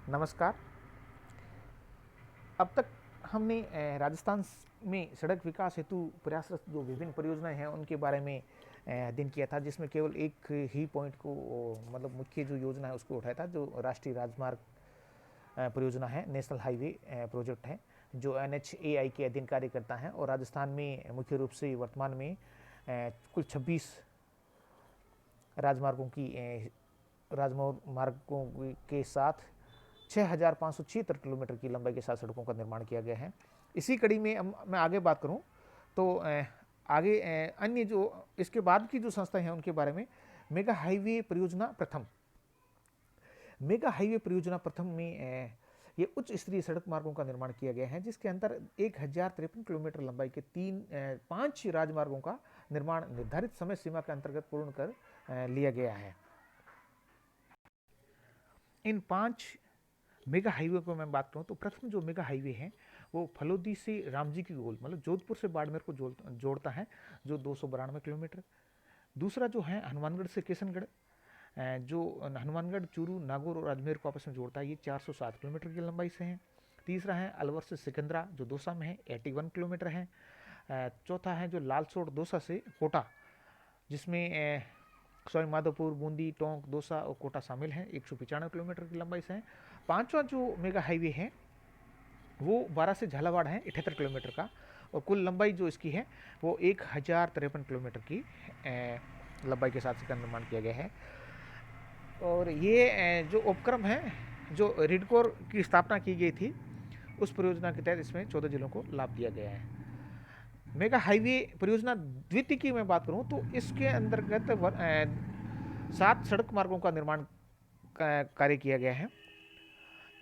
नमस्कार। अब तक हमने राजस्थान में सड़क विकास हेतु प्रयासरत जो विभिन्न परियोजनाएं हैं उनके बारे में अध्ययन किया था, जिसमें केवल एक ही पॉइंट को मतलब मुख्य जो योजना है उसको उठाया था, जो राष्ट्रीय राजमार्ग परियोजना है, नेशनल हाईवे प्रोजेक्ट है, जो NHAI के अधीन कार्य करता है। और राजस्थान में मुख्य रूप से वर्तमान में कुल 26 राजमार्गों के साथ 6,576 किलोमीटर की लंबाई के साथ सड़कों का निर्माण किया गया है। इसी कड़ी में मैं आगे बात करूं तो आगे अन्य जो इसके बाद की जो संस्थाएं हैं उनके बारे में, मेगा हाईवे परियोजना प्रथम। मेगा हाईवे परियोजना प्रथम में ये उच्च स्तरीय सड़क मार्गों का निर्माण किया गया है, जिसके अंदर 1,053 किलोमीटर लंबाई के 5 राजमार्गों का निर्माण निर्धारित समय सीमा के अंतर्गत पूर्ण कर लिया गया है। इन 5 मेगा हाईवे को मैं बात करूं तो प्रथम जो मेगा हाईवे है वो फलोदी से रामजी की गोल, मतलब जोधपुर से बाड़मेर को जोड़ता है, जो 292 किलोमीटर। दूसरा जो है हनुमानगढ़ से किशनगढ़, जो हनुमानगढ़, चूरू, नागौर और अजमेर को आपस में जोड़ता है, ये 407 किलोमीटर की लंबाई से है। तीसरा है अलवर से सिकंदरा, जो दौसा में है, 81 किलोमीटर है। चौथा है जो लालसोट दौसा से कोटा, जिसमें सवाई माधोपुर, बूंदी, टोंक, दौसा और कोटा शामिल हैं, 195 किलोमीटर की लंबाई से है। पांचवा जो मेगा हाईवे है वो 12 से झालावाड़ है, 78 किलोमीटर का, और कुल लंबाई जो इसकी है वो 1,053 किलोमीटर की लंबाई के साथ इसका निर्माण किया गया है। और ये जो उपक्रम है, जो रिडकोर की स्थापना की गई थी, उस परियोजना के तहत इसमें 14 जिलों को लाभ दिया गया है। मेगा हाईवे परियोजना द्वितीय की मैं बात करूं तो इसके अंतर्गत 7 सड़क मार्गों का निर्माण कार्य किया गया है।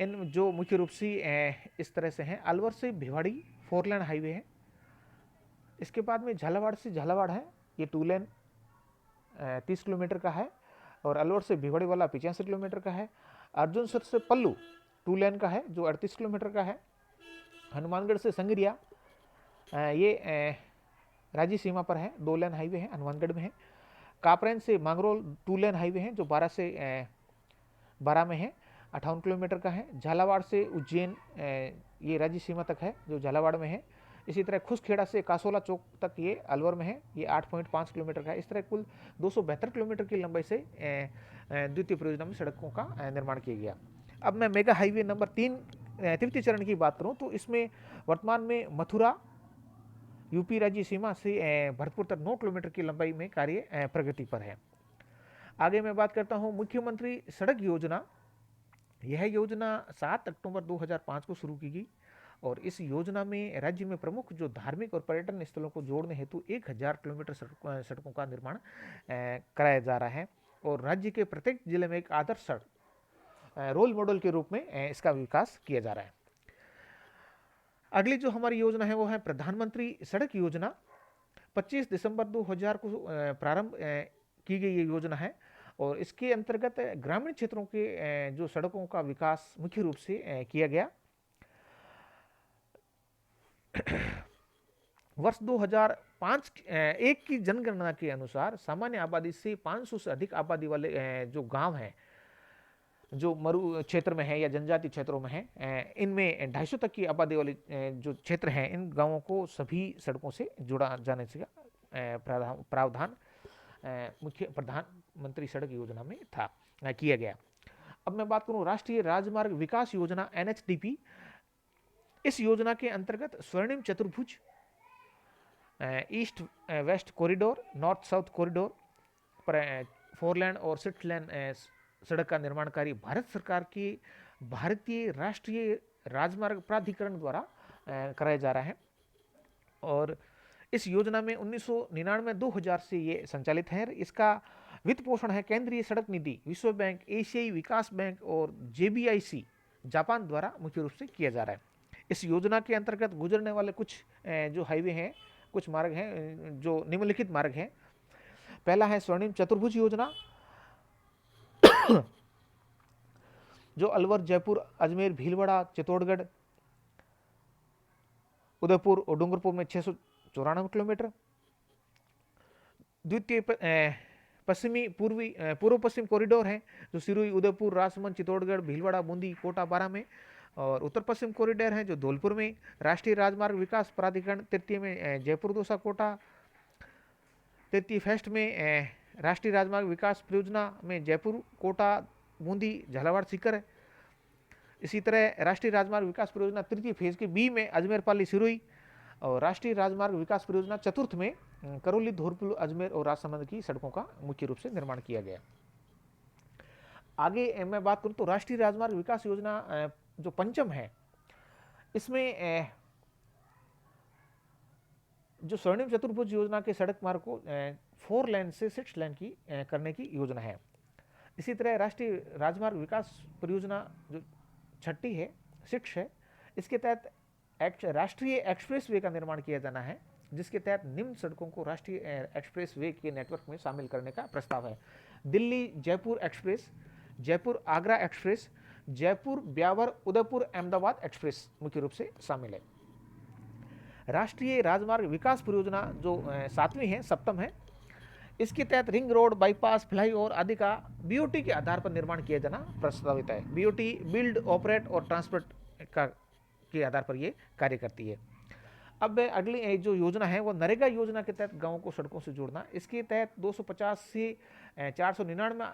इन जो मुख्य रूप से इस तरह से हैं, अलवर से भिवाड़ी 4 लेन हाईवे है। इसके बाद में झालावाड़ से झालावाड़ है, ये 2 लेन 30 किलोमीटर का है, और अलवर से भिवाड़ी वाला 85 किलोमीटर का है। अर्जुनसर से पल्लू 2 लेन का है, जो 38 किलोमीटर का है। हनुमानगढ़ से संगरिया, ये राज्य सीमा पर है, 2 लेन हाईवे है, हनुमानगढ़ में है। कापरेन से मांगरोल 2 लेन हाईवे है, जो 12 में है, 58 किलोमीटर का है। झालावाड़ से उज्जैन, ये राज्य सीमा तक है, जो झालावाड़ में है। इसी तरह खुसखेड़ा से कासोला चौक तक, ये अलवर में है, ये 8.5 किलोमीटर का है। इस तरह कुल 272 किलोमीटर की लंबाई से द्वितीय परियोजना में सड़कों का निर्माण किया गया। अब मैं मेगा हाईवे नंबर 3 तृतीय चरण की बात करूं तो इसमें वर्तमान में मथुरा यूपी राज्य सीमा से भरतपुर तक 9 किलोमीटर की लंबाई में कार्य प्रगति पर है। आगे मैं बात करता हूं मुख्यमंत्री सड़क योजना। यह योजना 7 अक्टूबर 2005 को शुरू की गई, और इस योजना में राज्य में प्रमुख जो धार्मिक और पर्यटन स्थलों को जोड़ने हेतु 1,000 किलोमीटर सड़कों का निर्माण कराया जा रहा है, और राज्य के प्रत्येक जिले में एक आदर्श सड़क रोल मॉडल के रूप में इसका विकास किया जा रहा है। अगली जो हमारी योजना है वो है प्रधानमंत्री सड़क योजना। 25 दिसंबर 2000 को प्रारंभ की गई ये योजना है, और इसके अंतर्गत ग्रामीण क्षेत्रों के जो सड़कों का विकास मुख्य रूप से किया गया। वर्ष 2005 एक की जनगणना के अनुसार सामान्य आबादी से 500 से अधिक आबादी वाले जो गांव हैं, जो मरु क्षेत्र में है या जनजाति क्षेत्रों में है, इनमें 250 तक की आबादी वाले जो क्षेत्र हैं, इन गांवों को सभी सड़कों से जुड़ा जाने से प्रावधान मुख्य प्रधानमंत्री सड़क योजना में था किया गया। अब मैं बात करूं राष्ट्रीय राजमार्ग विकास योजना NHDP। इस योजना के अंतर्गत स्वर्णिम चतुर्भुज, east west corridor, north south corridor पर 4 लेन और 6 लेन सड़क का निर्माण कार्य भारत सरकार के भारतीय राष्ट्रीय राजमार्ग प्राधिकरण द्वारा कराया जा रहा है। और इस योजना में 1999-2000 से ये संचालित है। इसका वित्त पोषण है केंद्रीय सड़क निधि, विश्व बैंक, एशियाई विकास बैंक और JBIC जापान द्वारा मुख्य रूप से किया जा रहा है। इस योजना के अंतर्गत गुजरने वाले कुछ जो हाईवे हैं, कुछ मार्ग हैं, जो निम्नलिखित मार्ग हैं। पहला है स्वर्णिम चतुर्भुज योजना, जो अलवर, जयपुर, अजमेर, भीलवाड़ा, चित्तौड़गढ़, उदयपुर और डूंगरपुर में 694 किलोमीटर। द्वितीय पूर्व पश्चिम कॉरिडोर है जो सिरोही, उदयपुर, राजसमंद, चित्तौड़गढ़, भीलवाड़ा, बूंदी, कोटा, बारा में। और उत्तर पश्चिम कॉरिडोर है जो धौलपुर में। राष्ट्रीय राजमार्ग विकास प्राधिकरण तृतीय में जयपुर, दौसा, कोटा। तृतीय फर्स्ट में राष्ट्रीय राजमार्ग विकास परियोजना में जयपुर, कोटा, बूंदी, झालावाड़, सीकर है। इसी तरह राष्ट्रीय राजमार्ग विकास परियोजना तृतीय फेज के बी में अजमेर, पाली, सिरोही। और राष्ट्रीय राजमार्ग विकास परियोजना चतुर्थ में करौली, धौलपुर, अजमेर और राजसमंद की सड़कों का मुख्य रूप से निर्माण किया गया। आगे मैं बात करूं तो राष्ट्रीय राजमार्ग विकास योजना जो पंचम है, इसमें जो स्वर्णिम चतुर्भुज योजना के सड़क मार्ग को 4 लेन से 6 लेन की करने की योजना है। इसी तरह राष्ट्रीय राजमार्ग विकास परियोजना जो छठी है, 6 है, इसके तहत राष्ट्रीय एक्सप्रेस वे का निर्माण किया जाना है, जिसके तहत निम्न सड़कों को राष्ट्रीय एक्सप्रेस वे के नेटवर्क में शामिल करने का प्रस्ताव है। Delhi Jaipur express, Jaipur Agra express, Jaipur Beawar Udaipur Ahmedabad express मुख्य रूप से शामिल है। राष्ट्रीय राजमार्ग विकास परियोजना जो 7वीं है, सप्तम है, इसके तहत रिंग रोड, बाईपास, फ्लाईओवर आदि का बीओटी के आधार पर निर्माण किया जाना प्रस्तावित है। बीओटी बिल्ड, ऑपरेट और ट्रांसपोर्ट का के आधार पर ये कार्य करती है। अब अगली जो योजना है वो नरेगा योजना के तहत गांवों को सड़कों से जोड़ना। इसके तहत 250 से 499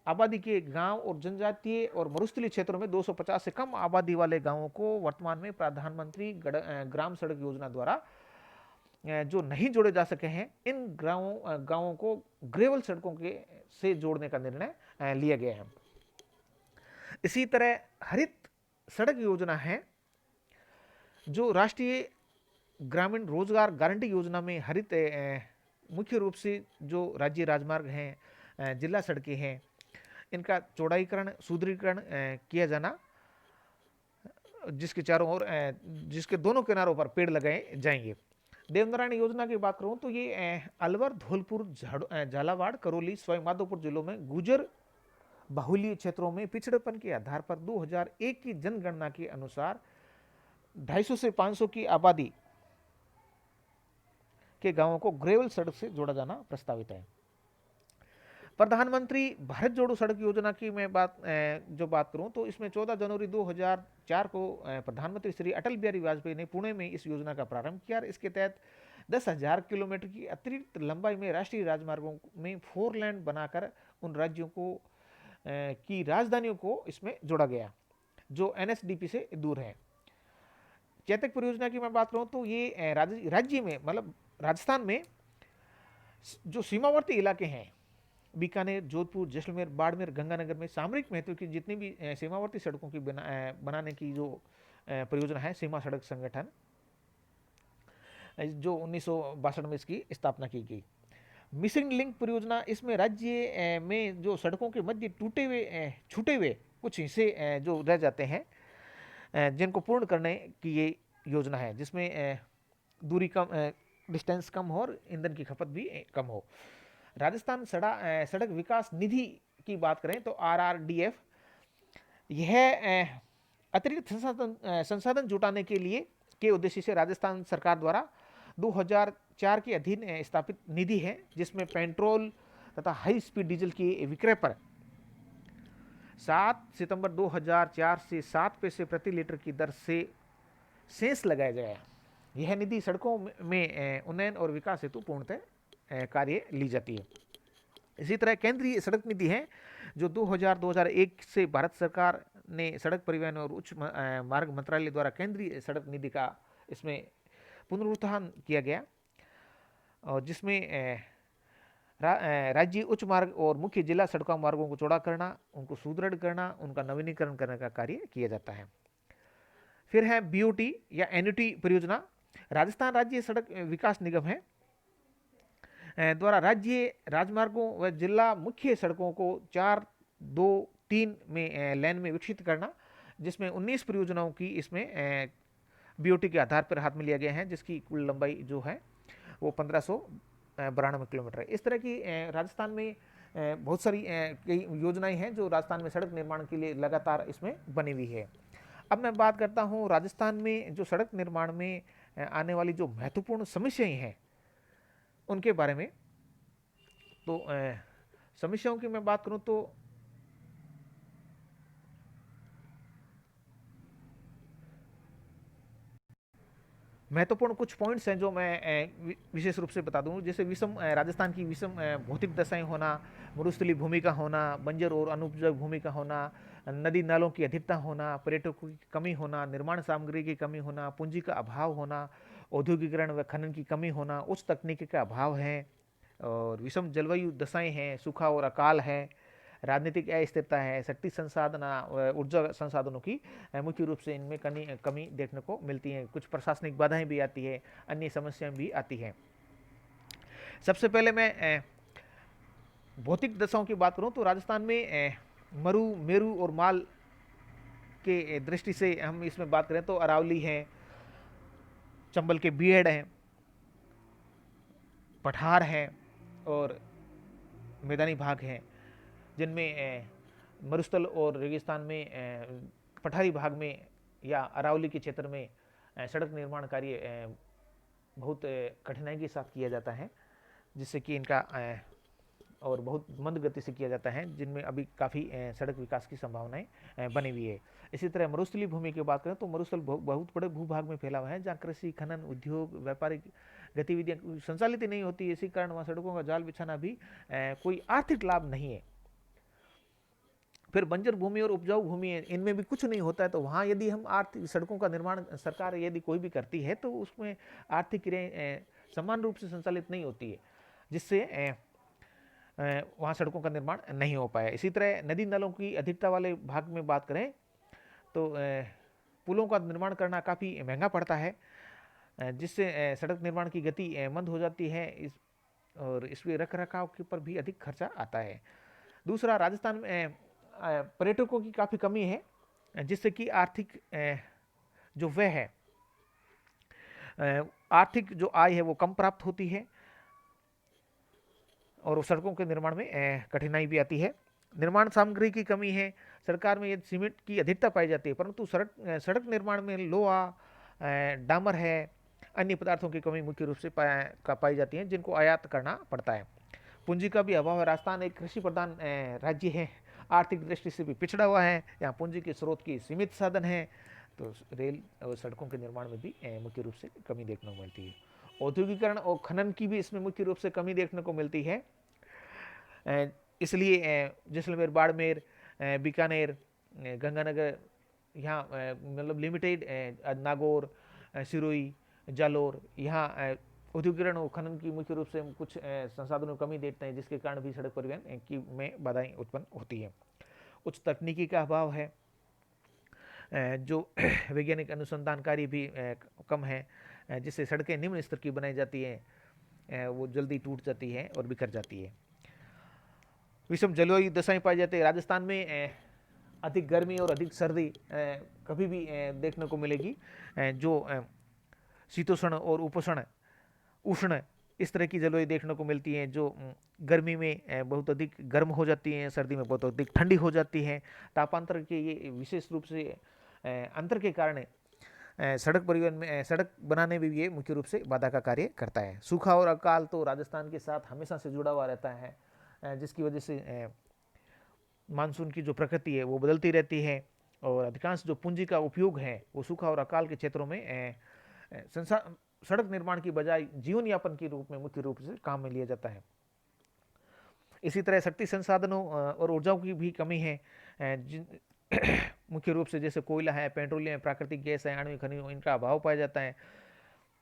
आबादी के गांव और जनजातीय और मरुस्थलीय क्षेत्रों में 250 से कम आबादी वाले गांवों को वर्तमान में प्रधानमंत्री ग्राम सड़क योजना द्वारा जो नहीं जोड़े जा सके हैं, इन गांवों को ग्रेवल सड़कों के से जोड़ने का निर्णय लिया गया है। इसी तरह हरित सड़क योजना है जो राष्ट्रीय ग्रामीण रोजगार गारंटी योजना में हरित मुख्य रूप से जो राज्य राजमार्ग हैं, जिला सड़कें हैं, इनका चौड़ाईकरण, सुदृढ़ीकरण किया जाना, जिसके दोनों किनारों पर पेड़ लगाए जाएंगे। देवनारायण योजना की बात करूं तो ये अलवर, धौलपुर, झालावाड़, करौली, सवाई माधोपुर जिलों में गुजर बाहुल्य क्षेत्रों में पिछड़ेपन के आधार पर 2001 की जनगणना के अनुसार 250 से 500 की आबादी के गांवों को ग्रेवल सड़क से जोड़ा जाना प्रस्तावित है। प्रधानमंत्री भारत जोड़ो सड़क योजना की मैं बात करूं तो इसमें 14 जनवरी 2004 को प्रधानमंत्री श्री अटल बिहारी वाजपेयी ने पुणे में इस योजना का प्रारंभ किया। इसके तहत 10,000 किलोमीटर की अतिरिक्त लंबाई में राष्ट्रीय राजमार्गों में 4 लेन बनाकर उन राज्यों को की राजधानियों को इसमें जोड़ा गया जो एनएसडीपी से दूर है। चेतक परियोजना की मैं बात करूं तो ये राज्य में मतलब राजस्थान में जो सीमावर्ती इलाके हैं, बीकानेर, जोधपुर, जैसलमेर, बाड़मेर, गंगानगर में सामरिक महत्व की जितनी भी सीमावर्ती सड़कों की बनाने की जो परियोजना है, सीमा सड़क संगठन जो 1962 में इसकी स्थापना की गई। मिसिंग लिंक परियोजना, इसमें राज्य में जो सड़कों के मध्य छूटे हुए कुछ हिस्से जो रह जाते हैं, जिनको पूर्ण करने की ये योजना है, जिसमें दूरी कम, डिस्टेंस कम हो और ईंधन की खपत भी कम हो। राजस्थान सड़क विकास निधि की बात करें तो RRDF, यह अतिरिक्त संसाधन जुटाने के उद्देश्य से राजस्थान सरकार द्वारा 2004 के अधीन स्थापित निधि है, जिसमें पेट्रोल तथा हाई स्पीड डीजल के विक्रय पर 7 सितंबर 2004 से 7 पैसे प्रति लीटर की दर से सेस लगाया गया है। यह निधि सड़कों में उन्नयन और विकास हेतु पूर्णतः कार्य ली जाती है। इसी तरह केंद्रीय सड़क निधि है जो 2000-2001 से भारत सरकार ने सड़क परिवहन और उच्च मार्ग मंत्रालय द्वारा केंद्रीय सड़क निधि का इसमें पुनरुत्थान किया गया, और जिसमें राज्य उच्च मार्ग और मुख्य जिला सड़कों मार्गों को चौड़ा करना, उनको सुदृढ़ करना, उनका नवीनीकरण करने का कार्य किया जाता है। फिर है बीओटी या एनयूटी परियोजना। राजस्थान राज्य सड़क विकास निगम है द्वारा राज्य राजमार्गों व जिला मुख्य सड़कों को 4, 2, 3 में लेन में विकसित करना, जिसमें 19 परियोजनाओं की इसमें बीओटी के आधार पर हाथ में लिया गया है, जिसकी कुल लंबाई जो है वो 1592 किलोमीटर है। इस तरह की राजस्थान में बहुत सारी कई योजनाएं हैं जो राजस्थान में सड़क निर्माण के लिए लगातार इसमें बनी हुई है। अब मैं बात करता हूं राजस्थान में जो सड़क निर्माण में आने वाली जो महत्वपूर्ण समस्याएं हैं उनके बारे में। तो समस्याओं की मैं बात करूं तो महत्वपूर्ण कुछ पॉइंट्स हैं जो मैं विशेष रूप से बता दूं। जैसे विषम राजस्थान की विषम भौतिक दशाएं होना, मरुस्थलीय भूमि का होना, बंजर और अनुपजाऊ भूमि का होना, नदी नालों की अधिकता होना, पर्यटकों की कमी होना, निर्माण सामग्री की कमी होना, पूंजी का अभाव होना, औद्योगिकरण व खनन की कमी होना, उच्च तकनीकी का अभाव है, और विषम जलवायु दशाएं हैं, सूखा और अकाल है, राजनीतिक अस्थिरता है, शक्ति संसाधन ऊर्जा संसाधनों की मुख्य रूप से इनमें कमी देखने को मिलती है। कुछ प्रशासनिक बाधाएं भी आती है, अन्य समस्याएं भी आती हैं। सबसे पहले मैं भौतिक दशाओं की बात करूं तो राजस्थान में मरु, मेरु और माल के दृष्टि से हम इसमें बात करें तो अरावली है, चंबल के बीएड हैं, पठार है और मैदानी भाग हैं, जिनमें मरुस्थल और रेगिस्तान में पठारी भाग में या अरावली के क्षेत्र में सड़क निर्माण कार्य बहुत कठिनाई के साथ किया जाता है, जिससे कि इनका और बहुत मंद गति से किया जाता है, जिनमें अभी काफ़ी सड़क विकास की संभावनाएं बनी हुई है। इसी तरह मरुस्थलीय भूमि की बात करें तो मरुस्थल बहुत बड़े भूभाग में फैला हुआ है, जहाँ कृषि, खनन, उद्योग, व्यापारिक गतिविधियां संचालित नहीं होती है। इसी कारण वहाँ सड़कों का जाल बिछाना भी कोई आर्थिक लाभ नहीं है। फिर बंजर भूमि और उपजाऊ भूमि है, इनमें भी कुछ नहीं होता है, तो वहाँ यदि हम आर्थिक सड़कों का निर्माण सरकार यदि कोई भी करती है तो उसमें आर्थिक क्रियाएं समान रूप से संचालित नहीं होती है, जिससे वहाँ सड़कों का निर्माण नहीं हो पाया। इसी तरह नदी नालों की अधिकता वाले भाग में बात करें तो पुलों का निर्माण करना काफ़ी महंगा पड़ता है, जिससे सड़क निर्माण की गति मंद हो जाती है, और इसमें रख रखाव के ऊपर भी अधिक खर्चा आता है। दूसरा, राजस्थान में पर्यटकों की काफ़ी कमी है, जिससे कि आर्थिक जो व्यय है, आर्थिक जो आय है वो कम प्राप्त होती है, और सड़कों के निर्माण में कठिनाई भी आती है। निर्माण सामग्री की कमी है, सरकार में यदि सीमेंट की अधिकता पाई जाती है, परंतु सड़क निर्माण में लोहा, डामर है, अन्य पदार्थों की कमी मुख्य रूप से पाई जाती है, जिनको आयात करना पड़ता है। पूंजी का भी अभाव है। राजस्थान एक कृषि प्रधान राज्य है, आर्थिक दृष्टि से भी पिछड़ा हुआ है, यहाँ पूंजी के स्रोत की सीमित साधन है, तो रेल और सड़कों के निर्माण में भी मुख्य रूप से कमी देखने को मिलती है। औद्योगिकरण और खनन की भी इसमें मुख्य रूप से कमी देखने को मिलती है। इसलिए जैसलमेर, बाड़मेर, बीकानेर, गंगानगर, यहाँ मतलब लिमिटेड, नागौर, सिरोही, जालोर, यहाँ औद्योगिकरण और खनन की मुख्य रूप से कुछ संसाधनों की कमी देखते हैं, जिसके कारण भी सड़क परिवहन की में बाधाएं उत्पन्न होती है। उच्च तकनीकी का अभाव है, जो वैज्ञानिक अनुसंधान कार्य भी कम है, जिससे सड़कें निम्न स्तर की बनाई जाती हैं, वो जल्दी टूट जाती है और बिखर जाती है। विषम जलवायु दशाएं पाई जाती है। राजस्थान में अधिक गर्मी और अधिक सर्दी कभी भी देखने को मिलेगी, जो शीतोष्ण और उष्ण इस तरह की जलवायु देखने को मिलती है, जो गर्मी में बहुत अधिक गर्म हो जाती है, सर्दी में बहुत अधिक ठंडी हो जाती है। तापांतर के ये विशेष रूप से अंतर के कारण सड़क परिवहन में, सड़क बनाने में भी ये मुख्य रूप से बाधा का कार्य करता है। सूखा और अकाल तो राजस्थान के साथ हमेशा से जुड़ा हुआ रहता है, जिसकी वजह से मानसून की जो प्रकृति है वो बदलती रहती है, और अधिकांश जो पूंजी का उपयोग है वो सूखा और अकाल के क्षेत्रों में सड़क निर्माण की बजाय जीवन यापन के रूप में मुख्य रूप से काम में लिया जाता है। इसी तरह शक्ति संसाधनों और ऊर्जाओं की भी कमी है, मुख्य रूप से जैसे कोयला है, पेट्रोलियम, प्राकृतिक गैस है, आणविक खनिजों, इनका अभाव पाया जाता है,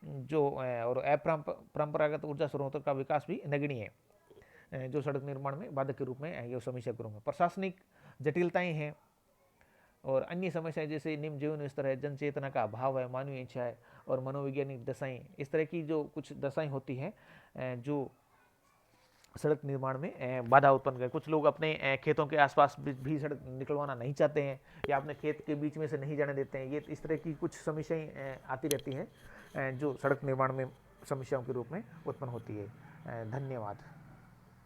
जो और अपरंपरागत ऊर्जा स्रोतों का विकास भी नगण्य है, जो सड़क निर्माण में बाधक के रूप में ये समस्या के रूप में। प्रशासनिक जटिलताएं हैं और अन्य समस्याएं जैसे निम्न जीवन स्तर है, जन चेतना का अभाव है, मानवीय इच्छाएं और मनोवैज्ञानिक दशाएं, इस तरह की जो कुछ दशाएं होती हैं जो सड़क निर्माण में बाधा उत्पन्न करे। कुछ लोग अपने खेतों के आसपास भी सड़क निकलवाना नहीं चाहते हैं, या अपने खेत के बीच में से नहीं जाने देते हैं। ये इस तरह की कुछ समस्याएं आती रहती हैं, जो सड़क निर्माण में समस्याओं के रूप में उत्पन्न होती है। धन्यवाद।